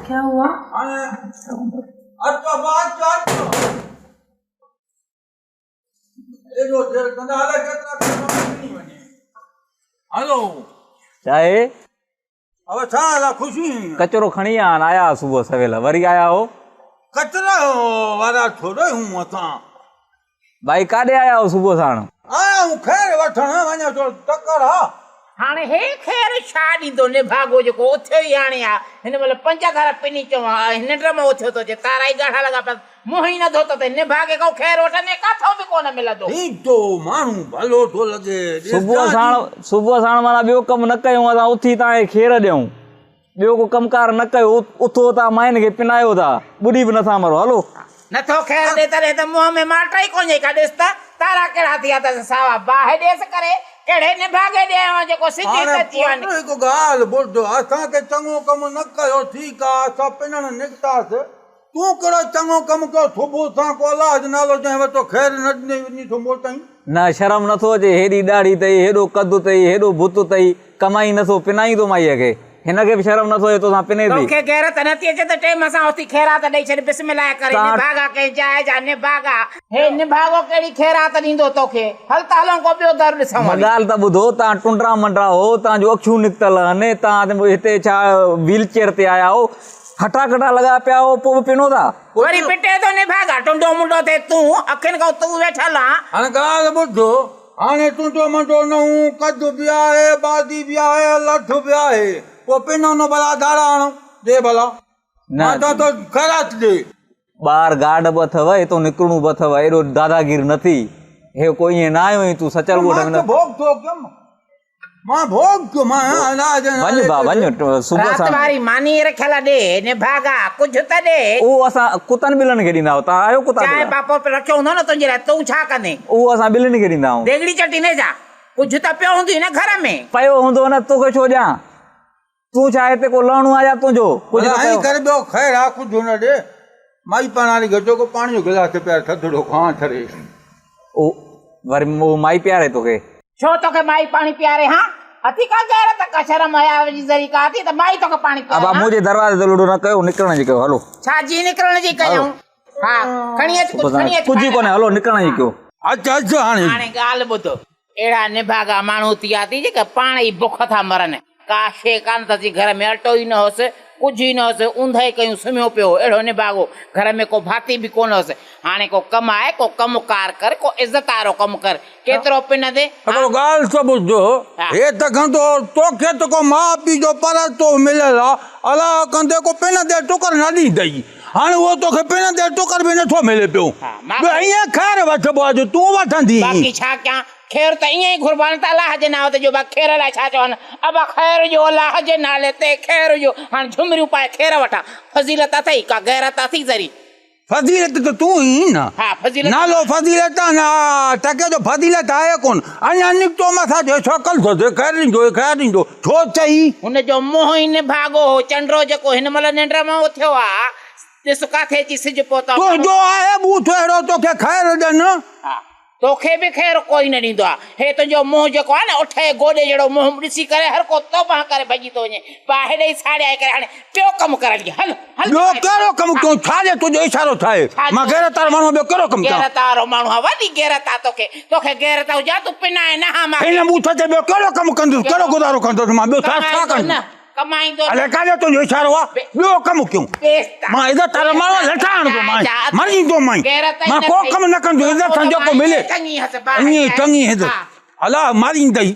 क्या हुआ? हेलो चाहे अब छा हाल खुशी कचरो खणी आया सुबह सवेल वरी आया हो कचरा वारा थोड़ो हूँ असां भाई काॾे आया हो सुबह साण आया हूँ खैर वठण वञा थोरो तकड़ हा हाणे हे ख़ैर छा ॾींदो निभागो जेको उथियो ई हाणे आहे हिन महिल 5 घर पिनी चवां हिन ड्रम उथियो थो अचे तारा ई ॻाढ़ा लॻा पिया मुंहुं ई नथो त निभागे खां ख़ैर वठंदे काथो बि कोन मिलंदो ठीक तो माण्हू भलो थो लॻे सुबह साण माना ॿियो कमु न कयूं असां उथी तव्हांखे खेर ॾियूं ॿियो को कमकार न कयो उथो तव्हां माइनि खे पिनायो था ॿुड़ी बि नथा मरो हलो नथो ख़ैर ॾे तॾहिं त मुंहं में माटा ई कोन्हे का ॾिस त तारा कहिड़ा थी विया अथसि सावा बाहि ॾेसि करे कहिड़े निभागे ॾियां जेको सिधी अची वञे हिकु ॻाल्हि ॿुध असांखे चङो कमु न कयो ठीकु आहे असां पिनण निकितासीं तूं कहिड़ो चङो कमु कयो सुबुह सां को अलाह जो नालो चई वरितो ख़ैर न ॾिनई वञी सुबुह ताईं न शर्म नथो अचे हेॾी ॾाढ़ी अथई हेॾो कदु अथई हेॾो भुत अथई कमाई नथो पिनाई थो माईअ खे हिनखे बि शर्म नथो अचे तोसां पिने थी तोखे गैरत नथी अचे त टेम सां उथी ख़ैरात ॾेई छॾ बिस्मिल्लाह करे निभागा कंहिं जाइ जा निभागा हे निभागो कहिड़ी ख़ैरात ॾींदो तोखे हल त हलूं को ॿियो दर ॾिसूं ॻाल्हि त ॿुधो तव्हां टुंडरा मंडरा हो तव्हांजो अखियूं निकितल आहिनि तव्हां हिते छा व्हील चेयर ते आया हो हटा कटा लॻा पिया हो पोइ पिनो था वरी पिटे थो निभागा टुंडो मुंडो थिए तूं अखियुनि खां तूं वेठल आहे हाणे ॻाल्हि ॿुधो हाणे तुंहिंजो मंडो न हूं कदु बि आहे बादी बि आहे लठ बि आहे पोइ पिनो न भला धारा आणो दे भला न तो ख़ैरात दे ॿार गार्ड बि अथव हितो निकिरणो बि अथव एॾो दादागिरी न थी हे कोई ईअं न आयो तूं सचल ॻोठ में भोग थो कयमि मां भोग कयो मां वञ भा वञ सुबुह रात सां वारी मानी रखियल ॾे निभागा कुझु त ॾे उहो असां कुतनि ॿिलनि खे ॾींदा आहियूं तव्हां आहियो कुता चांहि पापो रखियो हूंदो न तुंहिंजे लाइ तूं छा कंदे उहो असां ॿिलनि खे ॾींदा आहियूं देगड़ी चटी न जा कुझु त पियो हूंदी न घर में पियो हूंदो न तोखे छो ॾियां तूं छा हिते को लहणो आहे या तुंहिंजो कुझु करे ॿियो ख़ैर आहे कुझु न ॾे माई पाणी गजो को पाणी जो गिलास पिया थधड़ो खां छॾे वरी माई प्यारे तोखे छो तोखे माई पाणी पीआरे हा अथी का गैरत का शर्म हया जी ज़रीका थी त माई तोखे पाणी अब मुंहिंजे दरवाज़े ते लुडो न कयो निकिरण जी कयो हलो छा जी निकिरण जी कयूं हा खणी अच कुझु कोन्हे हलो निकिरण जी कयो अच अच हाणे ॻाल्हि ॿुधो अहिड़ा निभागा माण्हू थी विया थी जेके पाण ई बुख था मरनि का शइ कान अथसि घर में अटो ई न हुअसि कुझु ई न हुअसि ऊंधा ई कयूं सुम्हियो पियो अहिड़ो निभागो घर में को भाती बि कोन हुअसि हाणे को कमाए को कमुकार कर को इज़त वारो कमु कर केतिरो पिन दे हिकिड़ो ॻाल्हि त ॿुधो हे त कंदो तोखे त को माउ पीउ जो परतो मिलियल आहे अलाह कंदे को पिन ते टुकर न ॾींदई हाणे उहो तोखे पिन ते टुकर बि नथो मिले पियो ईअं ख़ैर वठिबो आहे जो तूं वठंदी बाक़ी छा कयां ख़ैर त ईअं ई घुरबान त अलाह जे नाले ते जो बा ख़ैर लाइ छा चवनि अब ख़ैर जो अलाह जे नाले ते ख़ैर जो हाणे झुमरियूं पाए ख़ैर वठां फज़ीलत अथई का गैरत अथई ज़री फज़ीलत त तूं ई न हा फज़ीलत नालो फज़ीलत न टके जो फज़ीलत आहे कोन अञा निकितो मथां जो शकल थो थिए ख़ैर ॾींदो छो चई हुनजो मोह ई निभागो हो चंड्रो जेको हिन महिल निंड मां उथियो आहे ॾिस काथे अची सिज पहुतो तुंहिंजो आहे बूथ अहिड़ो तोखे ख़ैर ॾियनि तोखे बि ख़ैर कोई न ॾींदो आहे हे तुंहिंजो मुंहुं जेको आहे न उठे गोॾे जहिड़ो मुंहुं ॾिसी करे हर को तौबा करे भॼी थो वञे पा हेॾे ई साड़ियाए करे हाणे ॿियो कमु करण जी हल ॿियो कहिड़ो कमु कयूं छाजे तुंहिंजो इशारो ठाहे मां गैरत वारो माण्हू ॿियो कहिड़ो कमु कयां गैरत वारो माण्हू आहे वॾी गैरत आहे तोखे गैरत हुजे तूं पिनाए न हा मां हिन बूथ ते ॿियो कहिड़ो कमु कंदुसि कहिड़ो गुज़ारो कंदुसि मां ॿियो छा कंदुसि कमाईंदो अलाए काॾे तुंहिंजो इशारो आहे ॿियो कमु कयूं मां इज़त वारो माण्हू लठा आणंदो मरींदो मां को कमु न कंदो इज़त सां जेको मिले ईअं चङी हिते अलाह मारींदई